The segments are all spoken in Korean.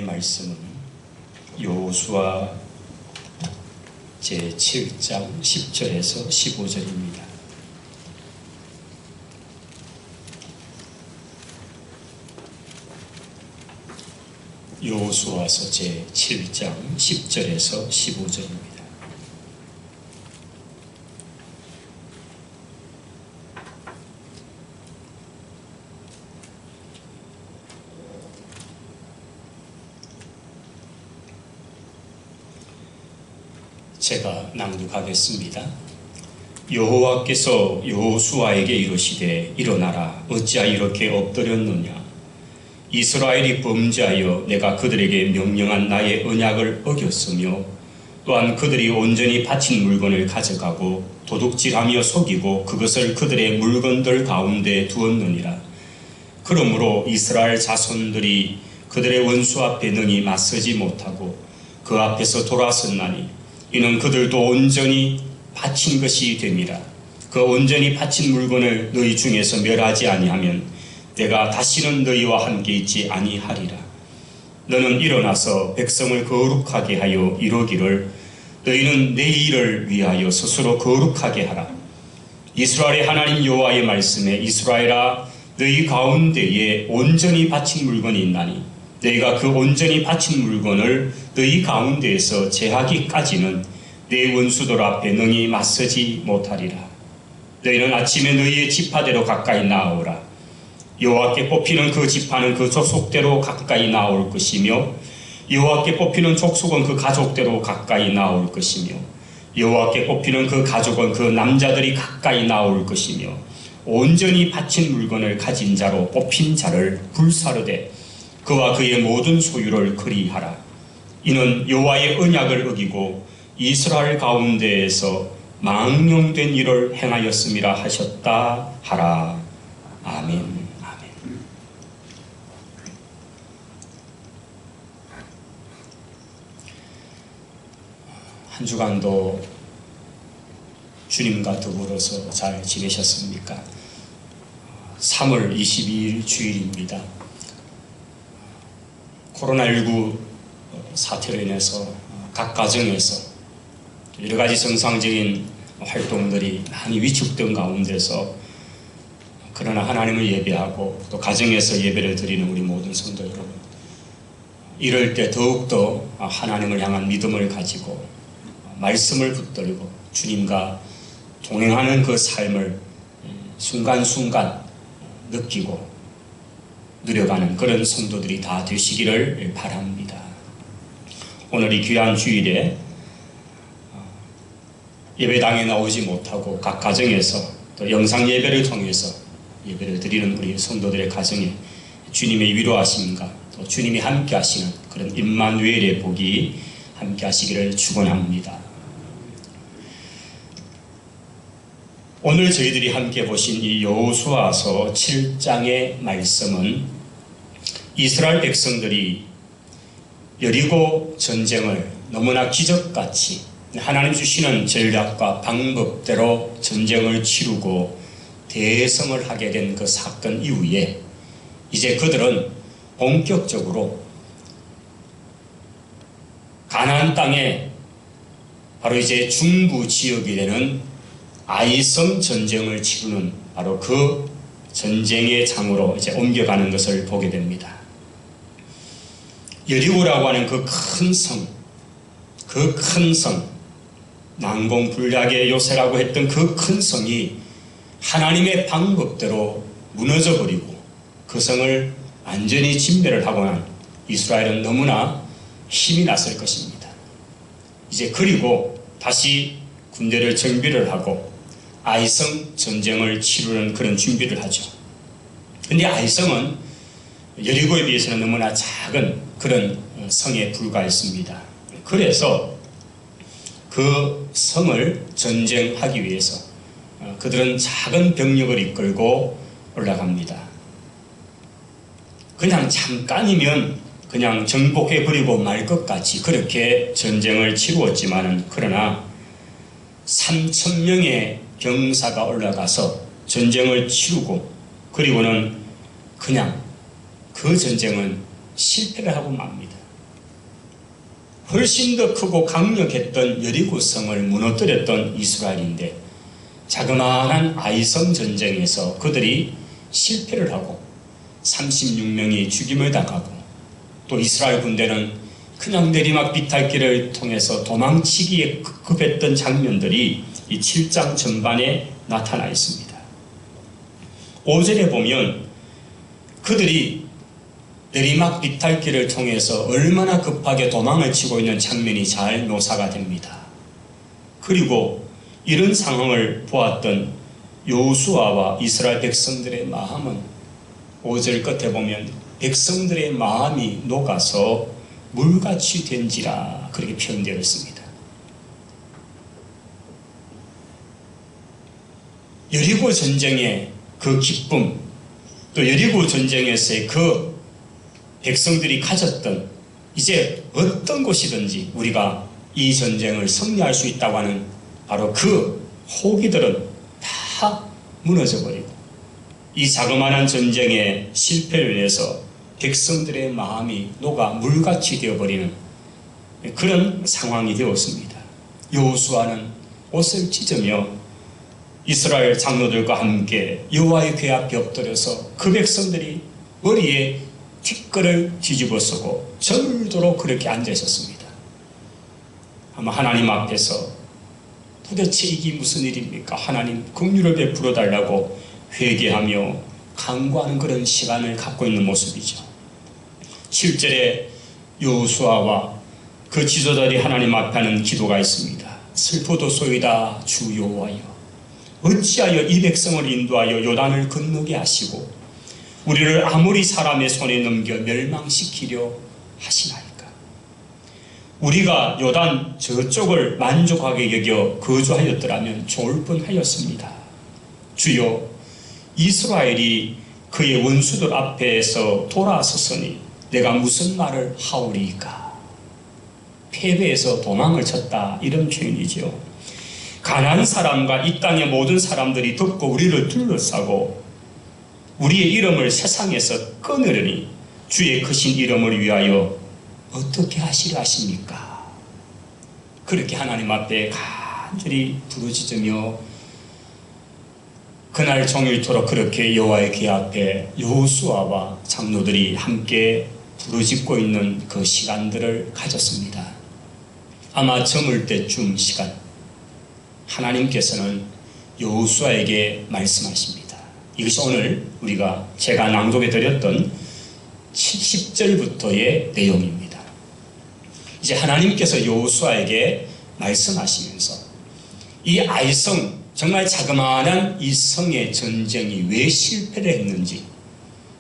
말씀은 여호수아 제7장 10절에서 15절입니다. 여호수아서 제7장 10절에서 15절입니다. 제가 낭독하겠습니다. 여호와께서 여호수아에게 이르시되 일어나라, 어찌하여 이렇게 엎드렸느냐. 이스라엘이 범죄하여 내가 그들에게 명령한 나의 언약을 어겼으며 또한 그들이 온전히 바친 물건을 가져가고 도둑질하며 속이고 그것을 그들의 물건들 가운데 두었느니라. 그러므로 이스라엘 자손들이 그들의 원수 앞에 능히 맞서지 못하고 그 앞에서 돌아섰나니 이는 그들도 온전히 바친 것이 됨이라. 그 온전히 바친 물건을 너희 중에서 멸하지 아니하면 내가 다시는 너희와 함께 있지 아니하리라. 너는 일어나서 백성을 거룩하게 하여 이루기를 너희는 내 일을 위하여 스스로 거룩하게 하라. 이스라엘의 하나님 여호와의 말씀에 이스라엘아, 너희 가운데에 온전히 바친 물건이 있나니 너희가 그 온전히 바친 물건을 너희 가운데에서 제하기까지는 내 원수들 앞에 능히 맞서지 못하리라. 너희는 아침에 너희의 지파대로 가까이 나아오라. 여호와께 뽑히는 그 지파는 그 족속대로 가까이 나올 것이며 여호와께 뽑히는 족속은 그 가족대로 가까이 나올 것이며 여호와께 뽑히는 그 가족은 그 남자들이 가까이 나올 것이며 온전히 바친 물건을 가진 자로 뽑힌 자를 불사르되 그와 그의 모든 소유를 그리하라. 이는 여호와의 언약을 어기고 이스라엘 가운데에서 망령된 일을 행하였음이라 하셨다 하라. 아멘. 한 주간도 주님과 더불어서 잘 지내셨습니까? 3월 22일 주일입니다. 코로나19 사태로 인해서 각 가정에서 여러 가지 정상적인 활동들이 많이 위축된 가운데서 그러나 하나님을 예배하고 또 가정에서 예배를 드리는 우리 모든 성도 여러분, 이럴 때 더욱더 하나님을 향한 믿음을 가지고 말씀을 붙들고 주님과 동행하는 그 삶을 순간순간 느끼고 누려가는 그런 성도들이 다 되시기를 바랍니다. 오늘 이 귀한 주일에 예배당에 나오지 못하고 각 가정에서 또 영상 예배를 통해서 예배를 드리는 우리 성도들의 가정에 주님의 위로하심과 또 주님이 함께 하시는 그런 임마누엘의 복이 함께 하시기를 축원합니다. 오늘 저희들이 함께 보신 이 여호수아서 7장의 말씀은 이스라엘 백성들이 여리고 전쟁을 너무나 기적같이 하나님 주시는 전략과 방법대로 전쟁을 치르고 대성을 하게 된 그 사건 이후에 이제 그들은 본격적으로 가나안 땅에 바로 이제 중부 지역이 되는 아이성 전쟁을 치르는 바로 그 전쟁의 장으로 이제 옮겨가는 것을 보게 됩니다. 여리고라고 하는 그 큰 성, 난공불락의 요새라고 했던 그 큰 성이 하나님의 방법대로 무너져 버리고 그 성을 완전히 진멸을 하고 난 이스라엘은 너무나 힘이 났을 것입니다. 이제 그리고 다시 군대를 정비를 하고 아이성 전쟁을 치르는 그런 준비를 하죠. 근데 아이성은 여리고에 비해서는 너무나 작은 그런 성에 불과했습니다. 그래서 그 성을 전쟁하기 위해서 그들은 작은 병력을 이끌고 올라갑니다. 그냥 잠깐이면 그냥 정복해버리고 말 것 같이 그렇게 전쟁을 치루었지만은 그러나 3,000명의 병사가 올라가서 전쟁을 치르고 그리고는 그냥 그 전쟁은 실패를 하고 맙니다. 훨씬 더 크고 강력했던 여리고성을 무너뜨렸던 이스라엘인데 자그마한 아이성 전쟁에서 그들이 실패를 하고 36명이 죽임을 당하고 또 이스라엘 군대는 그냥 내리막 비탈길을 통해서 도망치기에 급급했던 장면들이 이 7장 전반에 나타나 있습니다. 5절에 보면 그들이 내리막 비탈길을 통해서 얼마나 급하게 도망을 치고 있는 장면이 잘 묘사가 됩니다. 그리고 이런 상황을 보았던 여호수아와 이스라엘 백성들의 마음은 5절 끝에 보면 백성들의 마음이 녹아서 물같이 된지라 그렇게 표현되어 있습니다. 여리고 전쟁의 그 기쁨, 또 여리고 전쟁에서의 그 백성들이 가졌던 이제 어떤 곳이든지 우리가 이 전쟁을 승리할 수 있다고 하는 바로 그 호기들은 다 무너져버리고 이 자그마한 전쟁의 실패를 위해서 백성들의 마음이 녹아 물같이 되어버리는 그런 상황이 되었습니다. 여호수아는 옷을 찢으며 이스라엘 장로들과 함께 여호와의 궤 앞에 엎드려서 그 백성들이 머리에 티끌을 뒤집어 쓰고 절도록 그렇게 앉아 있었습니다. 아마 하나님 앞에서 도대체 이게 무슨 일입니까? 하나님 긍휼을 베풀어 달라고 회개하며 간구하는 그런 시간을 갖고 있는 모습이죠. 7절에 여호수아와 그 지도자들이 하나님 앞에 하는 기도가 있습니다. 슬프도소이다 주 여호와여, 어찌하여 이 백성을 인도하여 요단을 건너게 하시고 우리를 아무리 사람의 손에 넘겨 멸망시키려 하시나이까. 우리가 요단 저쪽을 만족하게 여겨 거주하였더라면 좋을 뻔하였습니다. 주여, 이스라엘이 그의 원수들 앞에서 돌아섰으니 내가 무슨 말을 하오리이까. 패배해서 도망을 쳤다, 이런 표현이죠. 가난한 사람과 이 땅의 모든 사람들이 덮고 우리를 둘러싸고 우리의 이름을 세상에서 끊으려니 주의 크신 이름을 위하여 어떻게 하시려 하십니까? 그렇게 하나님 앞에 간절히 부르짖으며 그날 종일토록 그렇게 여호와의 궤 앞에 여호수아와 장로들이 함께 부르짖고 있는 그 시간들을 가졌습니다. 아마 저물 때쯤 시간, 하나님께서는 여호수아에게 말씀하십니다. 이것이 오늘 제가 낭독해 드렸던 70절부터의 내용입니다. 이제 하나님께서 여호수아에게 말씀하시면서 이 아이성, 정말 자그마한 이 성의 전쟁이 왜 실패를 했는지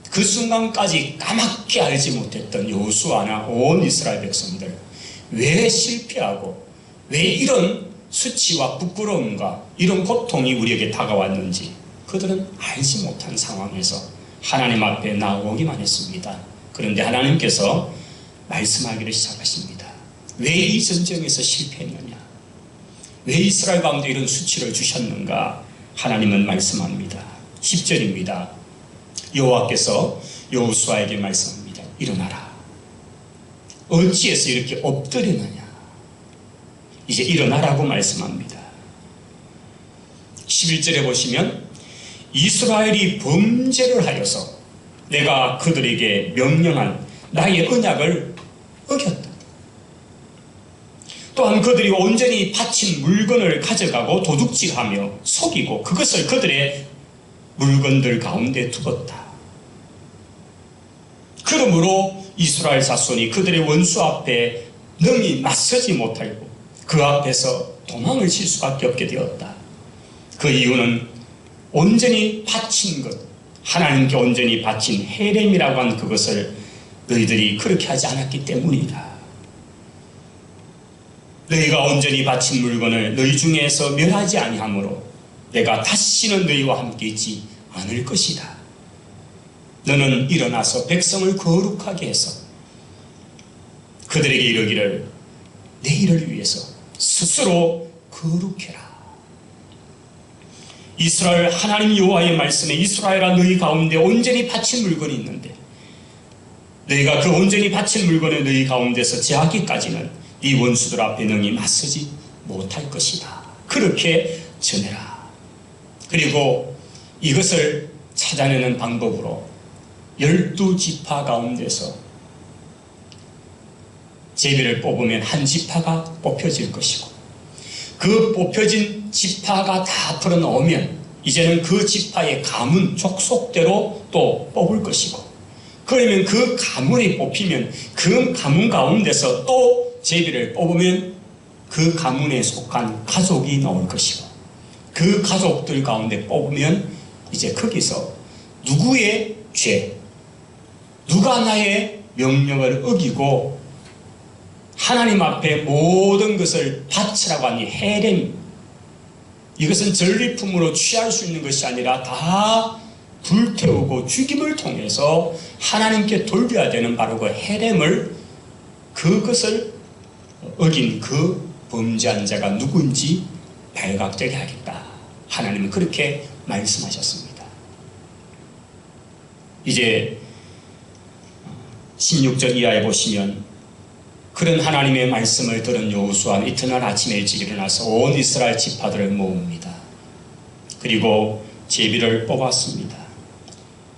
그 순간까지 까맣게 알지 못했던 여호수아나 온 이스라엘 백성들, 왜 실패하고 왜 이런 수치와 부끄러움과 이런 고통이 우리에게 다가왔는지 그들은 알지 못한 상황에서 하나님 앞에 나오기만 했습니다. 그런데 하나님께서 말씀하기를 시작하십니다. 왜 이 전쟁에서 실패했느냐? 왜 이스라엘 가운데 이런 수치를 주셨는가? 하나님은 말씀합니다. 10절입니다. 여호와께서 여호수아에게 말씀합니다. 일어나라. 어찌해서 이렇게 엎드리느냐? 이제 일어나라고 말씀합니다. 11절에 보시면 이스라엘이 범죄를 하여서 내가 그들에게 명령한 나의 언약을 어겼다. 또한 그들이 온전히 바친 물건을 가져가고 도둑질하며 속이고 그것을 그들의 물건들 가운데 두었다. 그러므로 이스라엘 자손이 그들의 원수 앞에 능히 맞서지 못하고 그 앞에서 도망을 칠 수밖에 없게 되었다. 그 이유는 온전히 바친 것, 하나님께 온전히 바친 헤렘이라고 하는 그것을 너희들이 그렇게 하지 않았기 때문이다. 너희가 온전히 바친 물건을 너희 중에서 멸하지 아니하므로 내가 다시는 너희와 함께 있지 않을 것이다. 너는 일어나서 백성을 거룩하게 해서 그들에게 이르기를 내 일을 위해서 스스로 거룩해라. 이스라엘 하나님 여호와의 말씀에 이스라엘아 너희 가운데 온전히 바친 물건이 있는데 너희가 그 온전히 바친 물건을 너희 가운데서 제하기까지는 이 원수들 앞에 능히 맞서지 못할 것이다. 그렇게 전해라. 그리고 이것을 찾아내는 방법으로 12지파 가운데서 제비를 뽑으면 한 지파가 뽑혀질 것이고, 그 뽑혀진 지파가 다 풀어놓으면 이제는 그 지파의 가문 족속대로 또 뽑을 것이고, 그러면 그 가문이 뽑히면 그 가문 가운데서 또 제비를 뽑으면 그 가문에 속한 가족이 나올 것이고, 그 가족들 가운데 뽑으면 이제 거기서 누구의 죄, 누가 나의 명령을 어기고 하나님 앞에 모든 것을 바치라고 하니 헤렘, 이것은 전리품으로 취할 수 있는 것이 아니라 다 불태우고 죽임을 통해서 하나님께 돌려야 되는 바로 그 헤렘을, 그것을 어긴 그 범죄한 자가 누구인지 발각되게 하겠다. 하나님은 그렇게 말씀하셨습니다. 이제 16절 이하에 보시면, 그런 하나님의 말씀을 들은 여호수아는 이튿날 아침에 일찍 일어나서 온 이스라엘 지파들을 모읍니다. 그리고 제비를 뽑았습니다.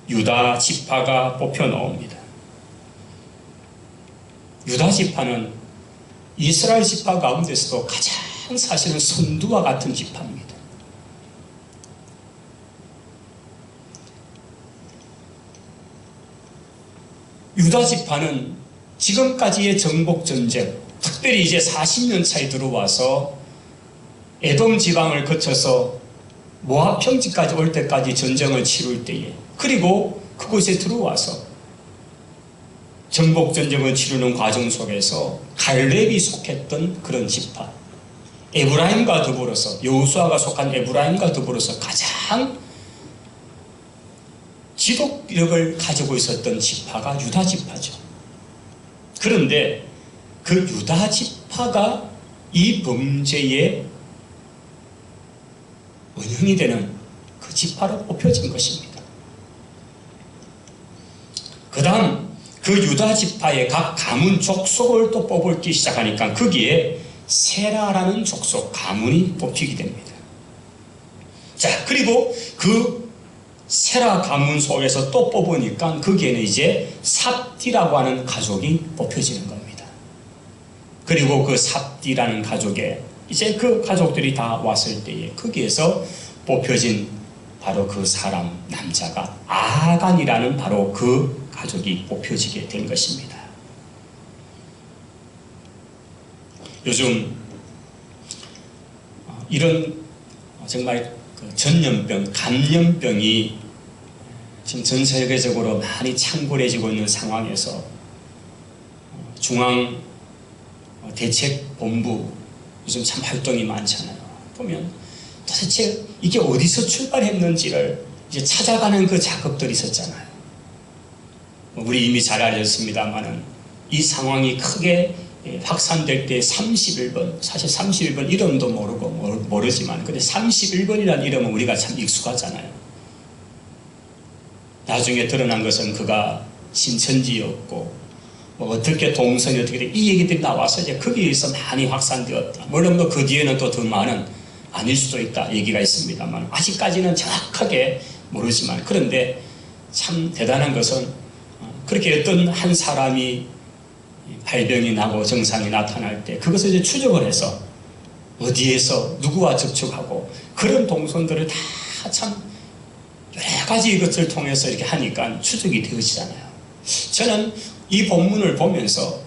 유다 지파가 뽑혀 나옵니다. 유다 지파는 이스라엘 지파 가운데서도 가장 사실은 선두와 같은 지파입니다. 유다 지파는 지금까지의 정복전쟁, 특별히 이제 40년 차에 들어와서 에돔 지방을 거쳐서 모압 평지까지 올 때까지 전쟁을 치룰 때에, 그리고 그곳에 들어와서 정복전쟁을 치르는 과정 속에서 갈렙이 속했던 그런 지파, 에브라임과 더불어서, 여호수아가 속한 에브라임과 더불어서 가장 지도력을 가지고 있었던 지파가 유다 지파죠. 그런데 그 유다 지파가 이 범죄의 원흉이 되는 그 지파로 뽑혀진 것입니다. 그 다음 그 유다 지파의 각 가문 족속을 또 뽑기 시작하니까 거기에 세라라는 족속 가문이 뽑히게 됩니다. 자, 그리고 그 세라 가문 속에서 또 뽑으니까 거기에는 이제 삽디라고 하는 가족이 뽑혀지는 겁니다. 그리고 그 삽디라는 가족에 이제 그 가족들이 다 왔을 때에 거기에서 뽑혀진 바로 그 사람, 남자가 아간이라는 바로 그 가족이 뽑혀지게 된 것입니다. 요즘 이런 정말 그 전염병, 감염병이 지금 전 세계적으로 많이 창궐해지고 있는 상황에서 중앙대책본부 요즘 참 활동이 많잖아요. 보면 도대체 이게 어디서 출발했는지를 이제 찾아가는 그 작업들이 있었잖아요. 우리 이미 잘 알렸습니다만은 이 상황이 크게 확산될 때 31번, 사실 31번 이름도 모르지만 근데 31번이라는 이름은 우리가 참 익숙하잖아요. 나중에 드러난 것은 그가 신천지였고 어떻게 동선이 어떻게 돼, 이 얘기들이 나와서 이제 거기에서 많이 확산되었다. 물론 그 뒤에는 또 더 많은 아닐 수도 있다 얘기가 있습니다만 아직까지는 정확하게 모르지만, 그런데 참 대단한 것은 그렇게 어떤 한 사람이 발병이 나고 증상이 나타날 때 그것을 이제 추적을 해서 어디에서 누구와 접촉하고 그런 동선들을 다 참 여러 가지 이것을 통해서 이렇게 하니까 추적이 되어지잖아요. 저는 이 본문을 보면서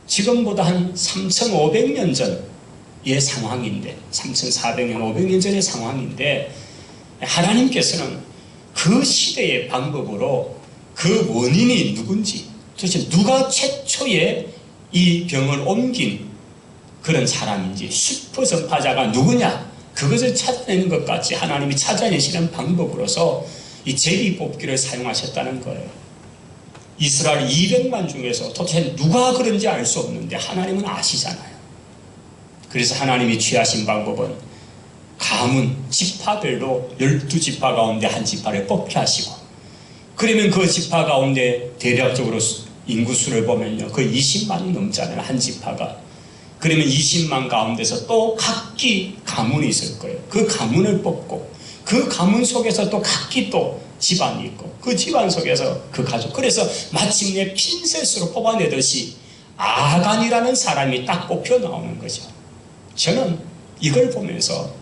지금보다 한 3,500년 전의 상황인데, 3,400년, 500년 전의 상황인데 하나님께서는 그 시대의 방법으로 그 원인이 누군지, 도대체 누가 최초에 이 병을 옮긴 그런 사람인지, 슈퍼 전파자가 누구냐, 그것을 찾아내는 것 같이 하나님이 찾아내시는 방법으로서 이 제비 뽑기를 사용하셨다는 거예요. 이스라엘 200만 중에서 도대체 누가 그런지 알 수 없는데 하나님은 아시잖아요. 그래서 하나님이 취하신 방법은 가문, 지파별로 12지파 가운데 한 지파를 뽑게 하시고, 그러면 그 지파 가운데 대략적으로 인구수를 보면요, 거의 20만이 넘잖아요, 한 지파가. 그러면 20만 가운데서 또 각기 가문이 있을 거예요. 그 가문을 뽑고 그 가문 속에서 또 각기 또 집안이 있고 그 집안 속에서 그 가족, 그래서 마침내 핀셋으로 뽑아내듯이 아간이라는 사람이 딱 뽑혀 나오는 거죠. 저는 이걸 보면서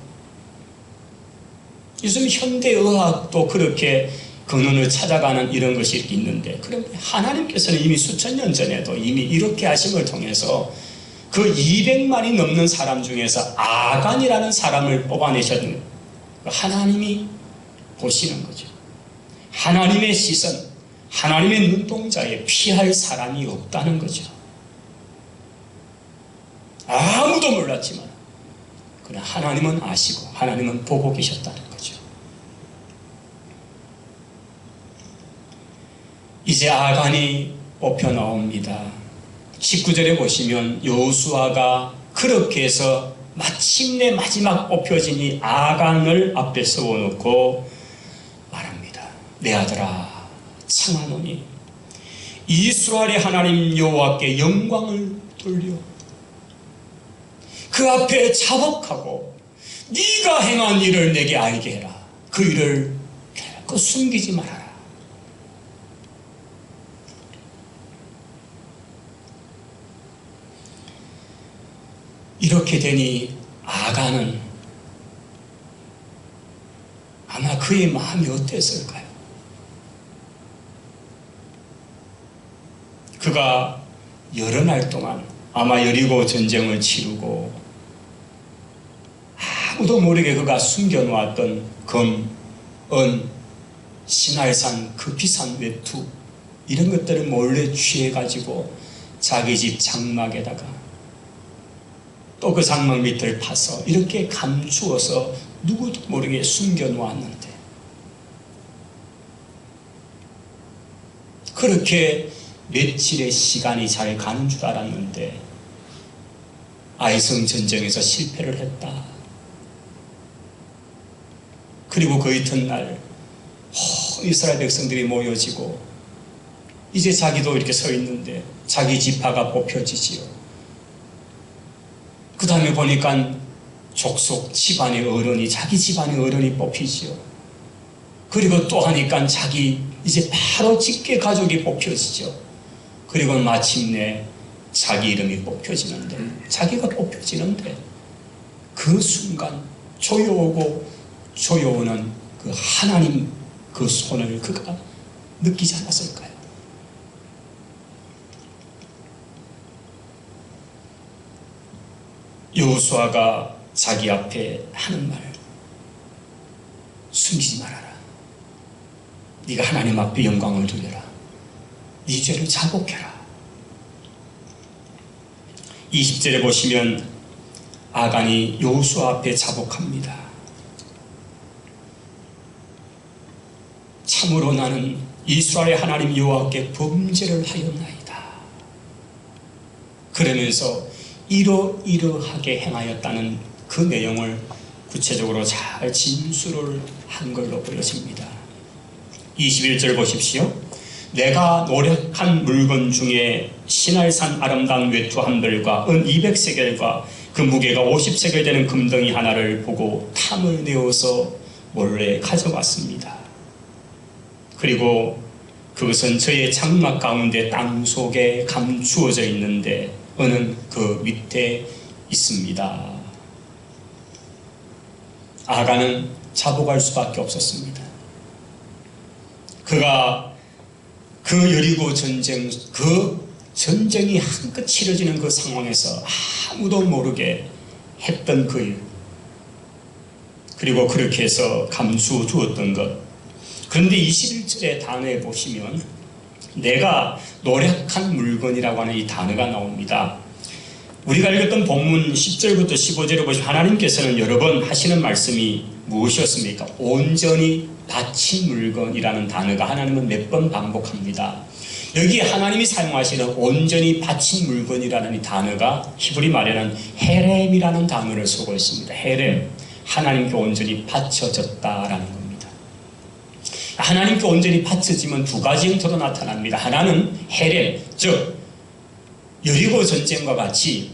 요즘 현대의학도 그렇게 근원을 찾아가는 이런 것이 있는데, 그럼 하나님께서는 이미 수천 년 전에도 이미 이렇게 하심을 통해서 그 200만이 넘는 사람 중에서 아간이라는 사람을 뽑아내셨는, 하나님이 보시는 거죠. 하나님의 시선, 하나님의 눈동자에 피할 사람이 없다는 거죠. 아무도 몰랐지만 그러나 하나님은 아시고 하나님은 보고 계셨다는 거죠. 이제 아간이 뽑혀 나옵니다. 19절에 보시면 여호수아가 그렇게 해서 마침내 마지막 뽑혀진 이 아간을 앞에 세워놓고 말합니다. 내 아들아, 청하노니 이스라엘의 하나님 여호와께 영광을 돌려 그 앞에 자복하고 네가 행한 일을 내게 알게 해라. 그 일을 결코 숨기지 말아라. 이렇게 되니 아간은 아마 그의 마음이 어땠을까요? 그가 여러 날 동안 아마 여리고 전쟁을 치르고 아무도 모르게 그가 숨겨놓았던 금, 은, 신할산, 그 비싼 외투 이런 것들을 몰래 취해가지고 자기 집 장막에다가 또 그 장막 밑을 파서 이렇게 감추어서 누구도 모르게 숨겨놓았는데, 그렇게 며칠의 시간이 잘 가는 줄 알았는데 아이성 전쟁에서 실패를 했다. 그리고 그 이튿날 이스라엘 백성들이 모여지고 이제 자기도 이렇게 서 있는데 자기 지파가 뽑혀지지요. 그 다음에 보니까 족속 집안의 어른이, 자기 집안의 어른이 뽑히지요. 그리고 또 하니까 자기 이제 바로 직계 가족이 뽑혀지죠. 그리고 마침내 자기 이름이 뽑혀지는데, 자기가 뽑혀지는데 그 순간 조여오고 조여오는 그 하나님 그 손을 그가 느끼지 않았을까요? 여호수아가 자기 앞에 하는 말, 숨기지 말아라. 네가 하나님 앞에 영광을 돌려라. 네 죄를 자복해라. 20절에 보시면 아간이 여호수아 앞에 자복합니다. 참으로 나는 이스라엘의 하나님 여호와께 범죄를 하였나이다. 그러면서 이러이러하게 행하였다는 그 내용을 구체적으로 잘 진술을 한 걸로 보여집니다. 21절 보십시오. 내가 노력한 물건 중에 신할산 아름다운 외투 한 벌과 은 200세겔과 그 무게가 50세겔 되는 금덩이 하나를 보고 탐을 내어서 몰래 가져왔습니다. 그리고 그것은 저의 장막 가운데 땅 속에 감추어져 있는데 은은 그 밑에 있습니다. 아간은 자복할 수밖에 없었습니다. 그가 그 여리고 전쟁, 그 전쟁이 한껏 치러지는 그 상황에서 아무도 모르게 했던 그 일, 그리고 그렇게 해서 감추어 두었던 것. 그런데 21절의 단어에 보시면 내가 노력한 물건이라고 하는 이 단어가 나옵니다. 우리가 읽었던 본문 10절부터 15절에 보시면 하나님께서는 여러 번 하시는 말씀이 무엇이었습니까? 온전히 바친 물건이라는 단어가 하나님은 몇 번 반복합니다. 여기 하나님이 사용하시는 온전히 바친 물건이라는 이 단어가 히브리 말에는 헤렘이라는 단어를 쓰고 있습니다. 헤렘, 하나님께 온전히 바쳐졌다라는 겁니다. 하나님께 온전히 바쳐지면 두 가지 형태로 나타납니다. 하나는 헤렘, 즉 여리고 전쟁과 같이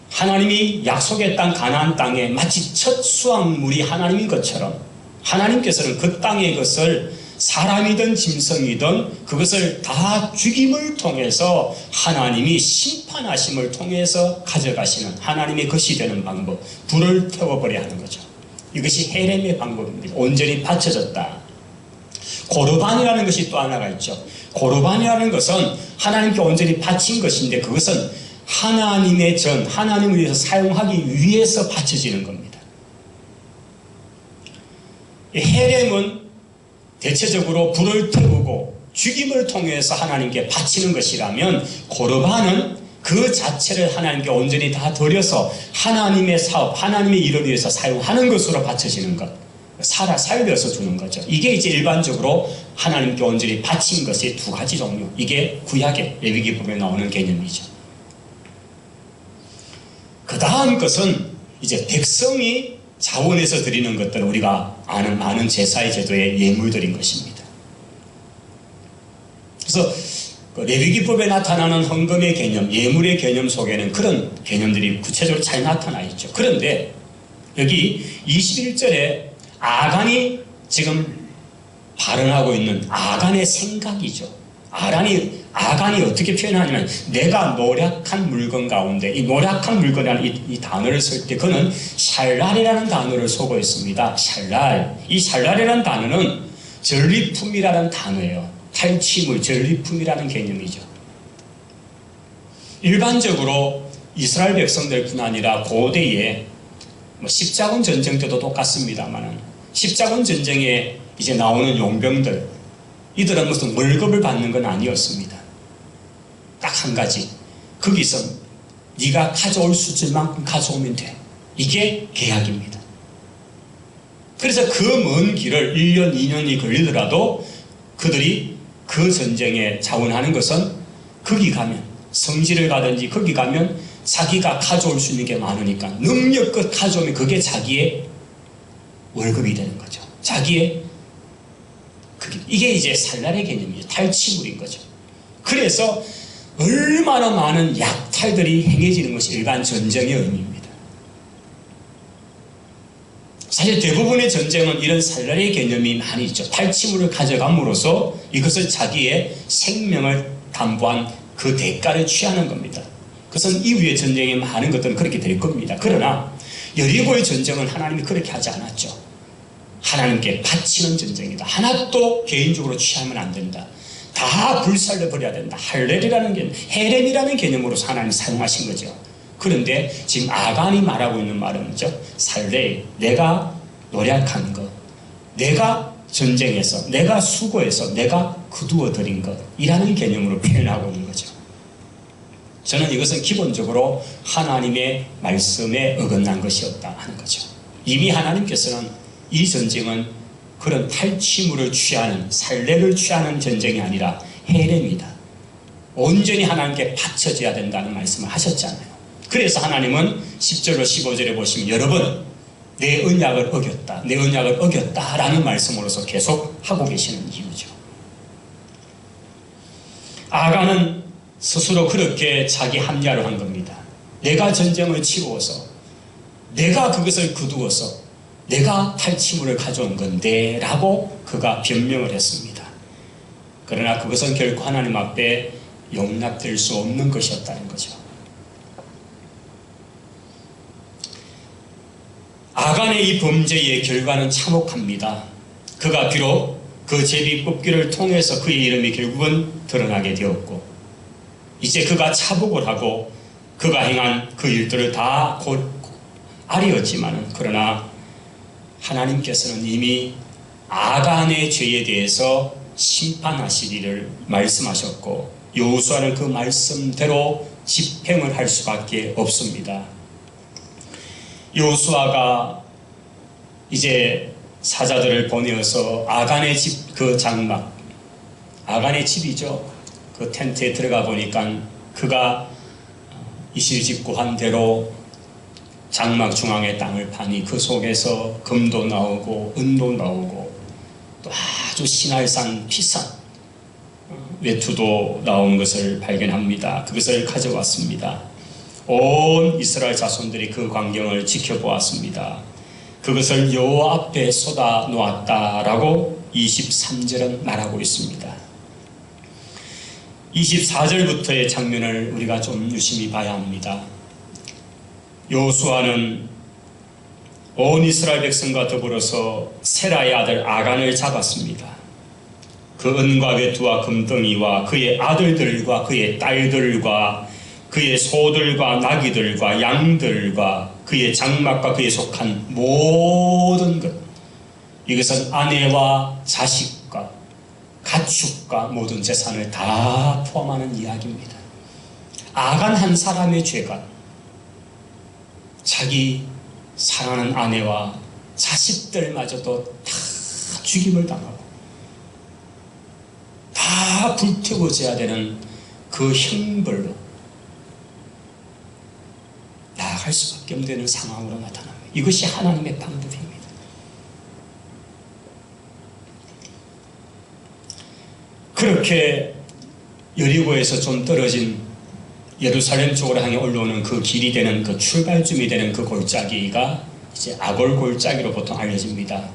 하나님이 약속의 땅 가나안 땅에 마치 첫 수확물이 하나님인 것처럼 하나님께서는 그 땅의 것을 사람이든 짐승이든 그것을 다 죽임을 통해서 하나님이 심판하심을 통해서 가져가시는 하나님의 것이 되는 방법, 불을 태워버려야 하는 거죠. 이것이 헤렘의 방법입니다. 온전히 바쳐졌다. 고르반이라는 것이 또 하나가 있죠. 고르반이라는 것은 하나님께 온전히 바친 것인데 그것은 하나님의 전, 하나님을 위해서 사용하기 위해서 바쳐지는 겁니다. 헤렘은 대체적으로 불을 태우고 죽임을 통해서 하나님께 바치는 것이라면 고르반은 그 자체를 하나님께 온전히 다 드려서 하나님의 사업, 하나님의 일을 위해서 사용하는 것으로 바쳐지는 것, 살려서 주는 거죠. 이게 이제 일반적으로 하나님께 온전히 바친 것의 두 가지 종류, 이게 구약의 레위기법에 나오는 개념이죠. 그 다음 것은 이제 백성이 자원해서 드리는 것들은 우리가 아는 많은 제사의 제도의 예물들인 것입니다. 그래서 레위기법에 나타나는 헌금의 개념, 예물의 개념 속에는 그런 개념들이 구체적으로 잘 나타나 있죠. 그런데 여기 21절에 아간이 지금 발언하고 있는 아간의 생각이죠. 아간이 어떻게 표현하냐면 내가 노력한 물건 가운데 이 노력한 물건이라는 이 단어를 쓸 때 그는 샬랄이라는 단어를 쓰고 있습니다. 샬랄. 이 샬랄이라는 단어는 전리품이라는 단어예요. 탈취물, 전리품이라는 개념이죠. 일반적으로 이스라엘 백성들뿐 아니라 고대에 십자군 전쟁 때도 똑같습니다만 십자군 전쟁에 이제 나오는 용병들 이들은 무슨 월급을 받는 건 아니었습니다. 딱 한 가지, 거기서 네가 가져올 수 있을 만큼 가져오면 돼. 이게 계약입니다. 그래서 그 먼 길을 1년, 2년이 걸리더라도 그들이 그 전쟁에 자원하는 것은 거기 가면 성지를 가든지 거기 가면 자기가 가져올 수 있는 게 많으니까 능력껏 가져오면 그게 자기의 월급이 되는 거죠. 이게 이제 살날의 개념이죠. 탈취물인 거죠. 그래서 얼마나 많은 약탈들이 행해지는 것이 일반 전쟁의 의미입니다. 사실 대부분의 전쟁은 이런 살날의 개념이 많이 있죠. 탈취물을 가져감으로써 이것을 자기의 생명을 담보한 그 대가를 취하는 겁니다. 그것은 이후의 전쟁의 많은 것들은 그렇게 될 겁니다. 그러나 여리고의 전쟁은 하나님이 그렇게 하지 않았죠. 하나님께 바치는 전쟁이다. 하나도 개인적으로 취하면 안 된다. 다 불살려 버려야 된다. 할렐이라는 개념, 헤렘이라는 개념으로서 하나님이 사용하신 거죠. 그런데 지금 아간이 말하고 있는 말은 뭐죠? 살레, 내가 노력한 것, 내가 전쟁에서, 내가 수고해서, 내가 거두어 들인 것이라는 개념으로 표현하고 있는 거죠. 저는 이것은 기본적으로 하나님의 말씀에 어긋난 것이었다 하는 거죠. 이미 하나님께서는 이 전쟁은 그런 탈취물을 취하는, 살레를 취하는 전쟁이 아니라 헤렘이다. 온전히 하나님께 바쳐져야 된다는 말씀을 하셨잖아요. 그래서 하나님은 10절로 15절에 보시면 여러 번 내 언약을 어겼다, 내 언약을 어겼다라는 말씀으로서 계속 하고 계시는 이유죠. 아간은 스스로 그렇게 자기 합리화를 한 겁니다. 내가 전쟁을 치루어서, 내가 그것을 거두어서 내가 탈취물을 가져온 건데 라고 그가 변명을 했습니다. 그러나 그것은 결코 하나님 앞에 용납될 수 없는 것이었다는 거죠. 아간의 이 범죄의 결과는 참혹합니다. 그가 비록 그 제비 뽑기를 통해서 그의 이름이 결국은 드러나게 되었고 이제 그가 차복을 하고 그가 행한 그 일들을 다 곧 아리었지만 그러나 하나님께서는 이미 아간의 죄에 대해서 심판하시리를 말씀하셨고 여호수아는 그 말씀대로 집행을 할 수밖에 없습니다. 여호수아가 이제 사자들을 보내어서 아간의 집 그 장막, 아간의 집이죠. 그 텐트에 들어가 보니까 그가 이실직고한 대로 장막 중앙에 땅을 파니 그 속에서 금도 나오고 은도 나오고 또 아주 신할산 비싼 외투도 나온 것을 발견합니다. 그것을 가져왔습니다. 온 이스라엘 자손들이 그 광경을 지켜보았습니다. 그것을 여호와 앞에 쏟아 놓았다라고 23절은 말하고 있습니다. 24절부터의 장면을 우리가 좀 유심히 봐야 합니다. 여호수아는 온 이스라엘 백성과 더불어서 세라의 아들 아간을 잡았습니다. 그 은과 외투와 금덩이와 그의 아들들과 그의 딸들과 그의 소들과 나귀들과 양들과 그의 장막과 그에 속한 모든 것, 이것은 아내와 자식과 가축과 모든 재산을 다 포함하는 이야기입니다. 아간 한 사람의 죄가 자기 사랑하는 아내와 자식들마저도 다 죽임을 당하고 다 불태워져야 되는 그 형벌로 나아갈 수밖에 없는 상황으로 나타납니다. 이것이 하나님의 방법입니다. 그렇게 여리고에서 좀 떨어진 예루살렘 쪽으로 향해 올라오는 그 길이 되는 그 출발점이 되는 그 골짜기가 이제 아골 골짜기로 보통 알려집니다.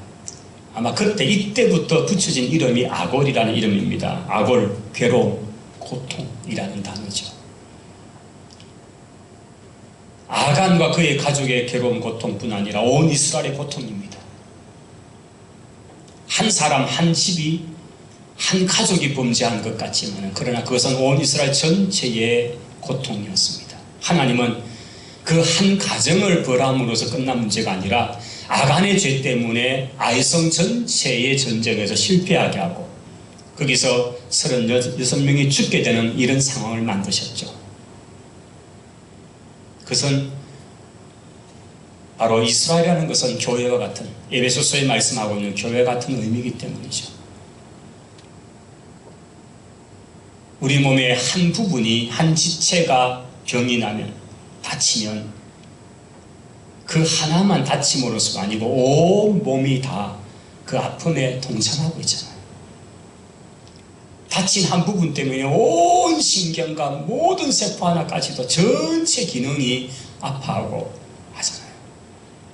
아마 그때 이때부터 붙여진 이름이 아골이라는 이름입니다. 아골, 괴로움, 고통이라는 단어죠. 아간과 그의 가족의 괴로움, 고통뿐 아니라 온 이스라엘의 고통입니다. 한 사람, 한 집이, 한 가족이 범죄한 것 같지만 그러나 그것은 온 이스라엘 전체의 고통이었습니다. 하나님은 그 한 가정을 벌함으로써 끝난 문제가 아니라 아간의 죄 때문에 아이성 전체의 전쟁에서 실패하게 하고 거기서 36명이 죽게 되는 이런 상황을 만드셨죠. 그것은 바로 이스라엘이라는 것은 교회와 같은, 에베소서에 말씀하고 있는 교회 같은 의미이기 때문이죠. 우리 몸의 한 부분이, 한 지체가 병이 나면, 다치면 그 하나만 다침으로서가 아니고 온 몸이 다 그 아픔에 동참하고 있잖아요. 다친 한 부분 때문에 온 신경과 모든 세포 하나까지도 전체 기능이 아파하고 하잖아요.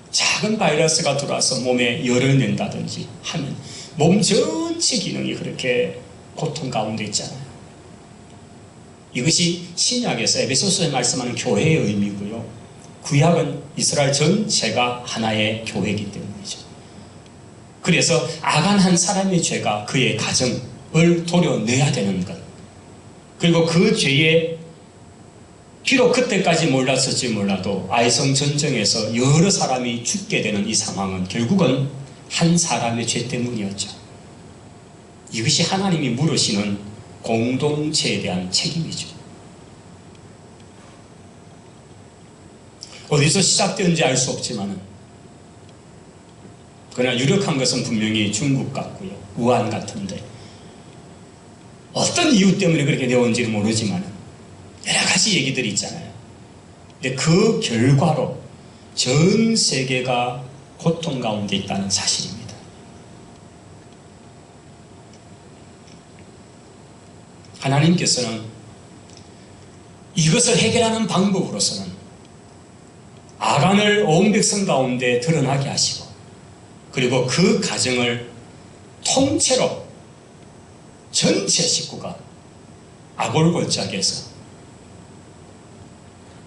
작은 바이러스가 들어와서 몸에 열을 낸다든지 하면 몸 전체 기능이 그렇게 고통 가운데 있잖아요. 이것이 신약에서 에베소서에 말씀하는 교회의 의미고요. 구약은 이스라엘 전체가 하나의 교회이기 때문이죠. 그래서 아간 한 사람의 죄가 그의 가정을 도려내야 되는 것, 그리고 그 죄에 비록 그때까지 몰랐을지 몰라도 아이성 전쟁에서 여러 사람이 죽게 되는 이 상황은 결국은 한 사람의 죄 때문이었죠. 이것이 하나님이 물으시는 공동체에 대한 책임이죠. 어디서 시작되는지 알 수 없지만 그러나 유력한 것은 분명히 중국 같고요. 우한 같은데 어떤 이유 때문에 그렇게 되었는지는 모르지만 여러 가지 얘기들이 있잖아요. 근데 그 결과로 전 세계가 고통 가운데 있다는 사실입니다. 하나님께서는 이것을 해결하는 방법으로서는 아간을 온 백성 가운데 드러나게 하시고 그리고 그 가정을 통째로 전체 식구가 아골골짜기에서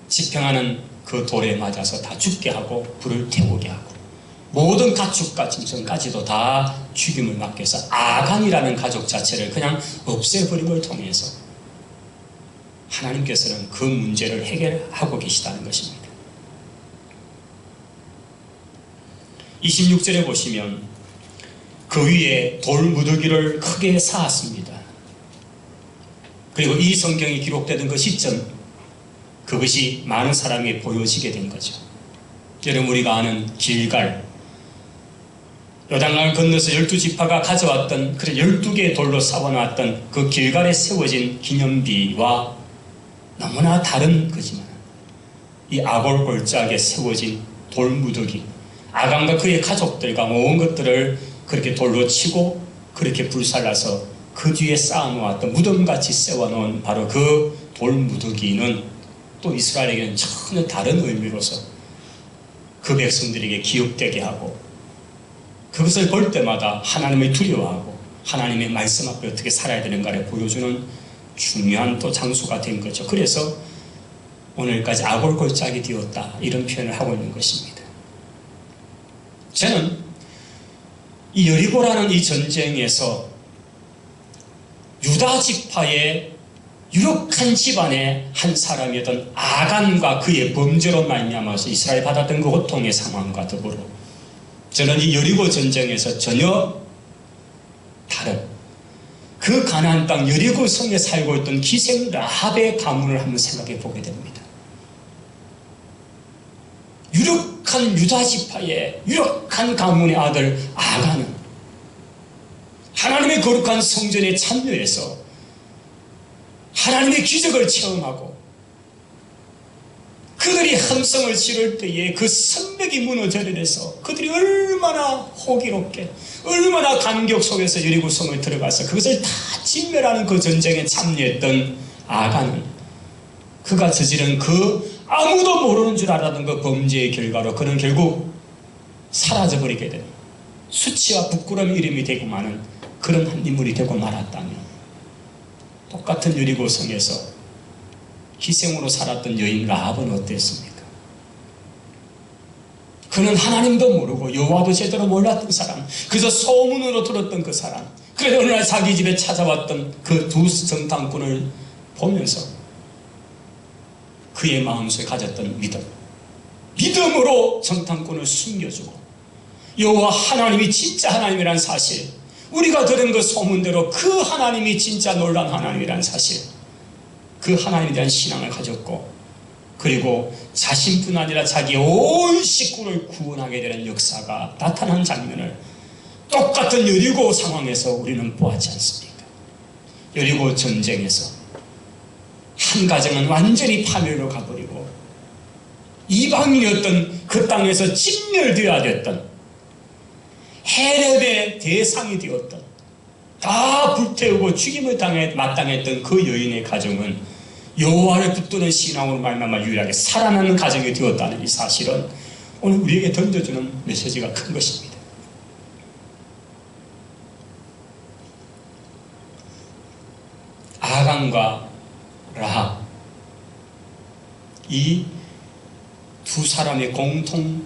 지평하는 그 돌에 맞아서 다 죽게 하고 불을 태우게 하고 모든 가축과 짐승까지도 다 죽임을 맞게 해서 아간이라는 가족 자체를 그냥 없애버림을 통해서 하나님께서는 그 문제를 해결하고 계시다는 것입니다. 26절에 보시면 그 위에 돌무더기를 크게 쌓았습니다. 그리고 이 성경이 기록되던 그 시점, 그것이 많은 사람에게 보여지게 된 거죠. 여러분, 우리가 아는 길갈, 요단강을 건너서 12지파가 가져왔던, 그래 12개의 돌로 쌓아놨던 그 길갈에 세워진 기념비와 너무나 다른 거지만 이 아골 골짜기에 세워진 돌무더기, 아간과 그의 가족들과 모든 것들을 그렇게 돌로 치고 그렇게 불살라서 그 뒤에 쌓아놓았던 무덤같이 세워놓은 바로 그 돌무더기는 또 이스라엘에게는 전혀 다른 의미로서 그 백성들에게 기억되게 하고 그것을 볼 때마다 하나님을 두려워하고 하나님의 말씀 앞에 어떻게 살아야 되는가를 보여주는 중요한 또 장소가 된 거죠. 그래서 오늘까지 아골골짜기 되었다 이런 표현을 하고 있는 것입니다. 저는 이 여리고라는 이 전쟁에서 유다 지파의 유력한 집안의 한 사람이었던 아간과 그의 범죄로 말미암아서 이스라엘이 받았던 그 고통의 상황과 더불어 저는 이 여리고 전쟁에서 전혀 다른 그 가나안 땅 여리고 성에 살고 있던 기생 라합의 가문을 한번 생각해 보게 됩니다. 유력한 유다 지파의 유력한 가문의 아들 아간은 하나님의 거룩한 성전에 참여해서 하나님의 기적을 체험하고 그들이 함성을 지를 때에 그 성벽이 무너져내서 그들이 얼마나 호기롭게 얼마나 감격 속에서 여리고 성을 들어가서 그것을 다 진멸하는 그 전쟁에 참여했던 아간은 그가 저지른 그 아무도 모르는 줄 알았던 그 범죄의 결과로 그는 결국 사라져버리게 되는 수치와 부끄러움 이름이 되고 마는 그런 한 인물이 되고 말았다면 똑같은 여리고 성에서 희생으로 살았던 여인 라합은 어땠습니까? 그는 하나님도 모르고 여호와도 제대로 몰랐던 사람, 그저 소문으로 들었던 그 사람, 그래서 어느 날 자기 집에 찾아왔던 그 두 정탐꾼을 보면서 그의 마음속에 가졌던 믿음으로 정탐꾼을 숨겨주고 여호와 하나님이 진짜 하나님이란 사실, 우리가 들은 그 소문대로 그 하나님이 진짜 놀라운 하나님이란 사실, 그 하나님에 대한 신앙을 가졌고 그리고 자신뿐 아니라 자기의 온 식구를 구원하게 되는 역사가 나타난 장면을 똑같은 여리고 상황에서 우리는 보았지 않습니까? 여리고 전쟁에서 한 가정은 완전히 파멸로 가버리고 이방인이었던 그 땅에서 진멸되어야 됐던 헤렙의 대상이 되었던 다 불태우고 죽임을 마땅했던 그 여인의 가정은 여호와를 붙드는 신앙으로 말미암아 유일하게 살아나는 가정이 되었다는 이 사실은 오늘 우리에게 던져주는 메시지가 큰 것입니다. 아간과 라합, 이 두 사람의 공통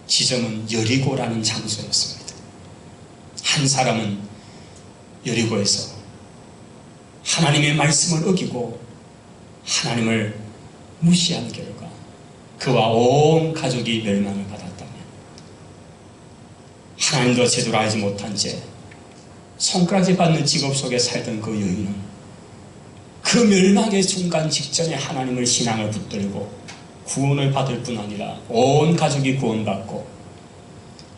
지점은 여리고라는 장소였습니다. 한 사람은 여리고에서 하나님의 말씀을 어기고 하나님을 무시한 결과 그와 온 가족이 멸망을 받았다면, 하나님도 제대로 알지 못한 채 손가락질 받는 직업 속에 살던 그 여인은 그 멸망의 순간 직전에 하나님을 신앙을 붙들고 구원을 받을 뿐 아니라 온 가족이 구원받고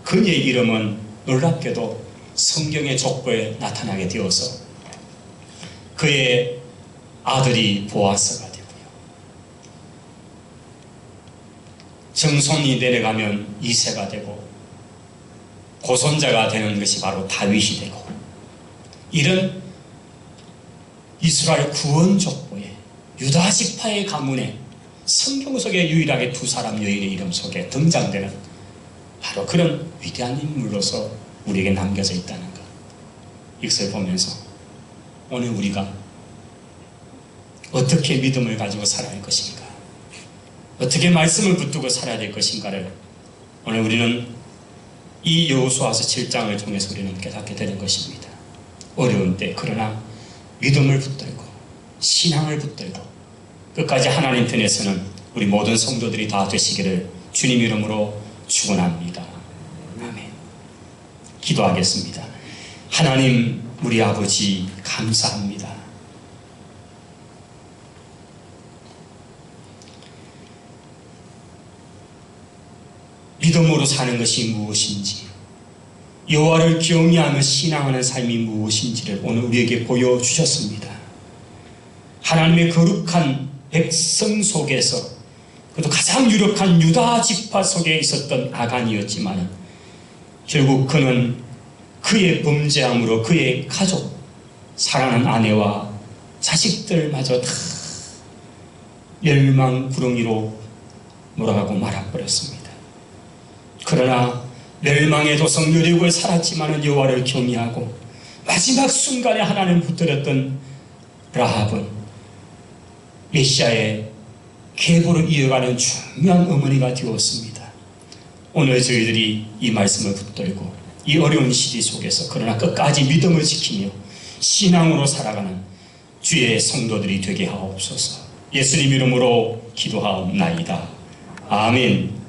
그의 이름은 놀랍게도 성경의 족보에 나타나게 되어서 그의 아들이 보아스가 되고요, 정손이 내려가면 이새가 되고 고손자가 되는 것이 바로 다윗이 되고, 이런 이스라엘 구원 족보에 유다 지파의 가문에 성경 속에 유일하게 두 사람 여인의 이름 속에 등장되는 바로 그런 위대한 인물로서 우리에게 남겨져 있다는 것, 이것을 보면서 오늘 우리가 어떻게 믿음을 가지고 살아야 할 것인가, 어떻게 말씀을 붙들고 살아야 될 것인가를 오늘 우리는 이 여호수아서 7장을 통해서 우리는 깨닫게 되는 것입니다. 어려운 때 그러나 믿음을 붙들고 신앙을 붙들고 끝까지 하나님 편에서는 우리 모든 성도들이 다 되시기를 주님 이름으로 축원합니다. 아멘. 기도하겠습니다. 하나님 우리 아버지 감사합니다. 믿음으로 사는 것이 무엇인지, 여호와를 경외하며 신앙하는 삶이 무엇인지를 오늘 우리에게 보여주셨습니다. 하나님의 거룩한 백성 속에서 그래도 가장 유력한 유다 지파 속에 있었던 아간이었지만 결국 그는 그의 범죄함으로 그의 가족, 사랑하는 아내와 자식들마저 다 멸망 구렁이로 몰아가고 말아버렸습니다. 그러나 멸망의 도성 여리고에 살았지만은 여호와를 경외하고 마지막 순간에 하나님을 붙들었던 라합은 메시아의 계보를 이어가는 중요한 어머니가 되었습니다. 오늘 저희들이 이 말씀을 붙들고 이 어려운 시기 속에서 그러나 끝까지 믿음을 지키며 신앙으로 살아가는 주의 성도들이 되게 하옵소서. 예수님 이름으로 기도하옵나이다. 아멘.